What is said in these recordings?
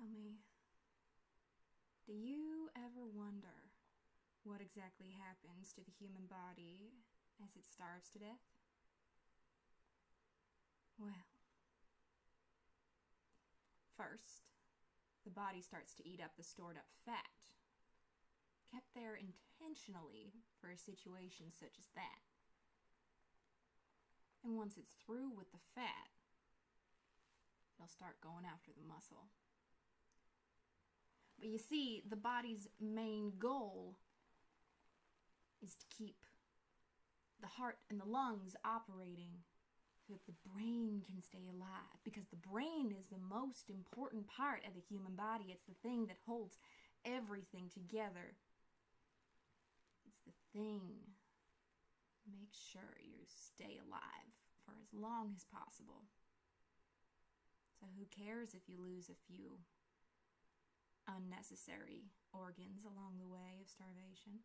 Tell me, do you ever wonder what exactly happens to the human body as it starves to death? Well, first, the body starts to eat up the stored up fat, kept there intentionally for a situation such as that. And once it's through with the fat, it'll start going after the muscle. But you see, the body's main goal is to keep the heart and the lungs operating so that the brain can stay alive. Because the brain is the most important part of the human body. It's the thing that holds everything together. It's the thing that makes sure you stay alive for as long as possible. So who cares if you lose a few unnecessary organs along the way of starvation?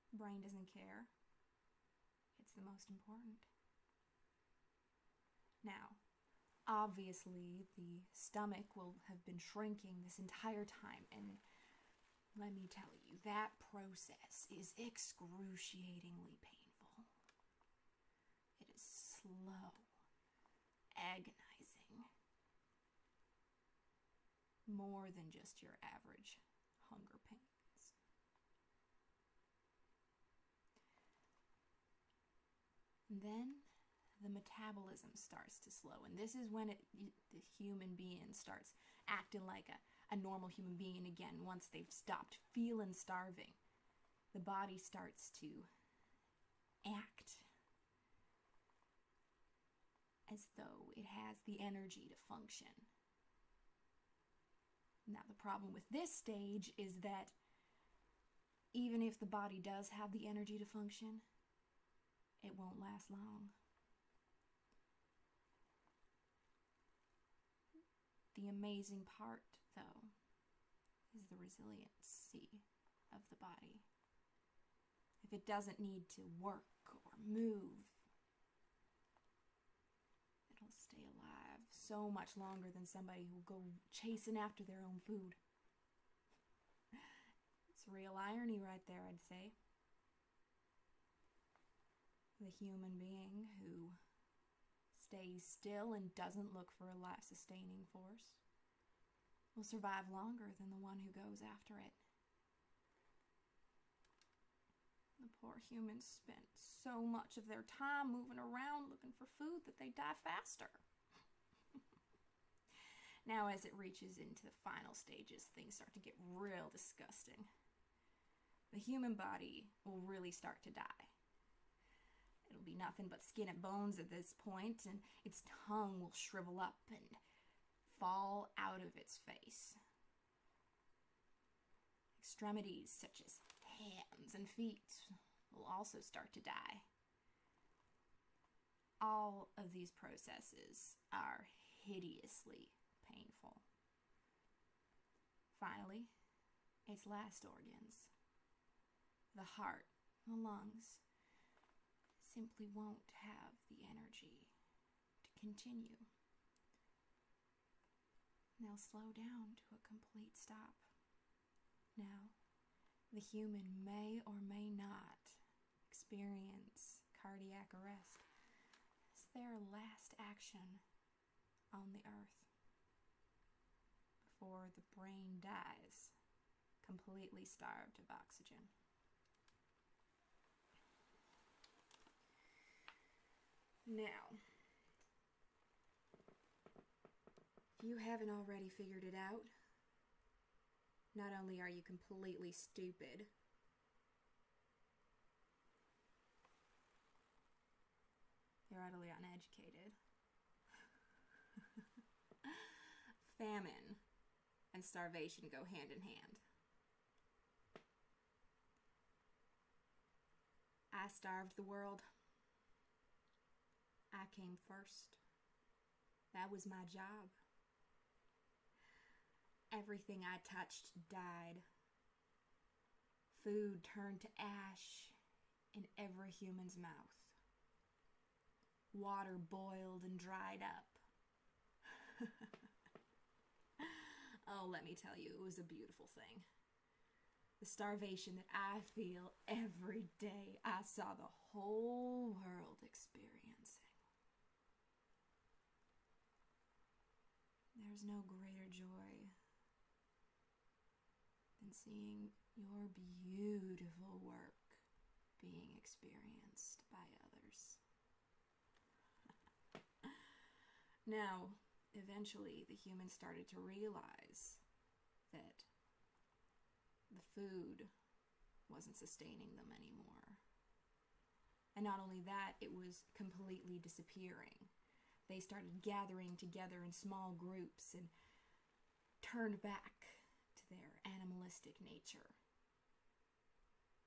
The brain doesn't care. It's the most important. Now, obviously, the stomach will have been shrinking this entire time, and let me tell you, that process is excruciatingly painful. It is slow, agonizing. More than just your average hunger pains. And then the metabolism starts to slow, and this is when the human being starts acting like a normal human being again. Once they've stopped feeling starving, the body starts to act as though it has the energy to function. Now, the problem with this stage is that even if the body does have the energy to function, it won't last long. The amazing part, though, is the resiliency of the body. If it doesn't need to work or move, it'll stay alive so much longer than somebody who will go chasing after their own food. It's real irony right there, I'd say. The human being who stays still and doesn't look for a life-sustaining force will survive longer than the one who goes after it. The poor humans spent so much of their time moving around looking for food that they die faster. Now, as it reaches into the final stages, things start to get real disgusting. The human body will really start to die. It'll be nothing but skin and bones at this point, and its tongue will shrivel up and fall out of its face. Extremities such as hands and feet will also start to die. All of these processes are hideously painful. Finally, its last organs, the heart, the lungs, simply won't have the energy to continue. They'll slow down to a complete stop. Now, the human may or may not experience cardiac arrest as their last action on the earth before the brain dies, completely starved of oxygen. Now, if you haven't already figured it out, not only are you completely stupid, you're utterly uneducated. Famine and starvation go hand in hand. I starved the world. I came first. That was my job. Everything I touched died. Food turned to ash in every human's mouth. Water boiled and dried up. Oh, let me tell you, it was a beautiful thing. The starvation that I feel every day, I saw the whole world experiencing. There's no greater joy than seeing your beautiful work being experienced by others. Now, eventually, the humans started to realize that the food wasn't sustaining them anymore. And not only that, it was completely disappearing. They started gathering together in small groups and turned back to their animalistic nature.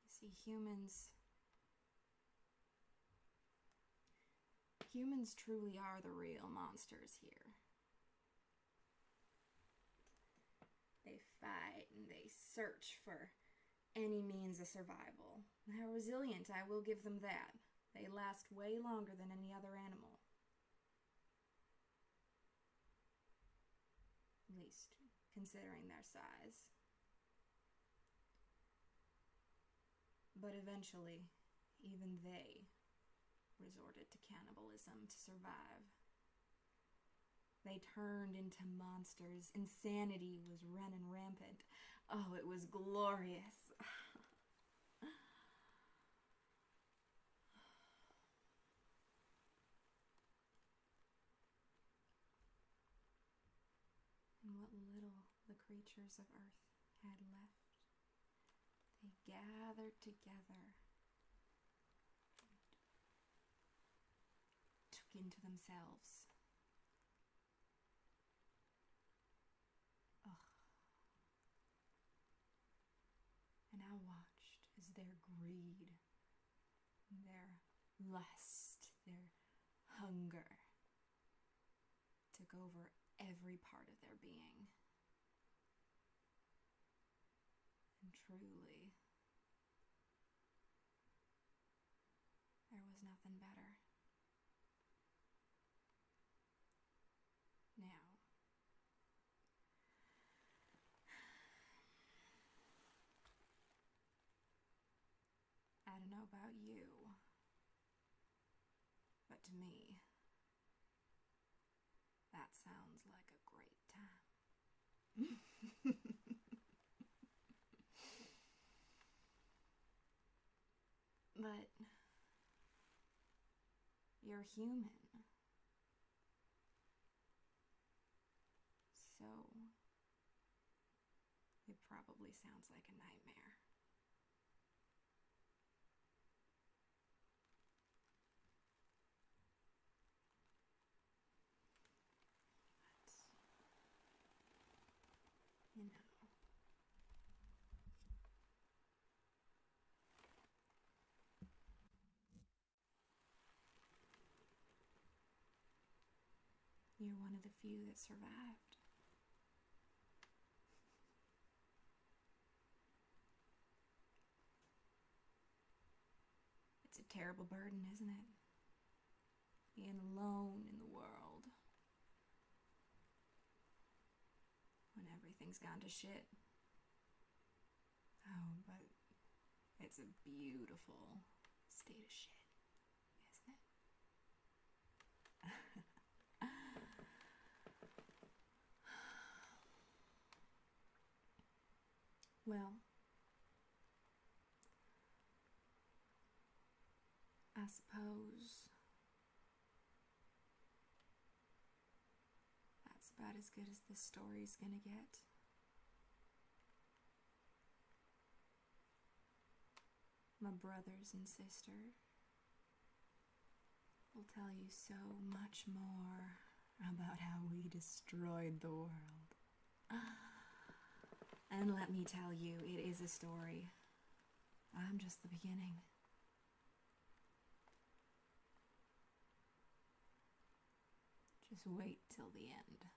You see, humans truly are the real monsters here. They fight and they search for any means of survival. They're resilient, I will give them that. They last way longer than any other animal. At least, considering their size. But eventually, even they resorted to cannibalism to survive. They turned into monsters. Insanity was running rampant. Oh, it was glorious. And what little the creatures of Earth had left, they gathered together, took into themselves. And I watched as their greed, their lust, their hunger took over every part of their being. And truly, there was nothing better. Now, I don't know about you, but to me, that sounds like a great time. But you're human. So it probably sounds like a nightmare. But, you know. You're one of the few that survived. It's a terrible burden, isn't it? Being alone in the world. When everything's gone to shit. Oh, but it's a beautiful state of shit, isn't it? Well, I suppose that's about as good as this story's gonna get. My brothers and sister will tell you so much more about how we destroyed the world. And let me tell you, it is a story. I'm just the beginning. Just wait till the end.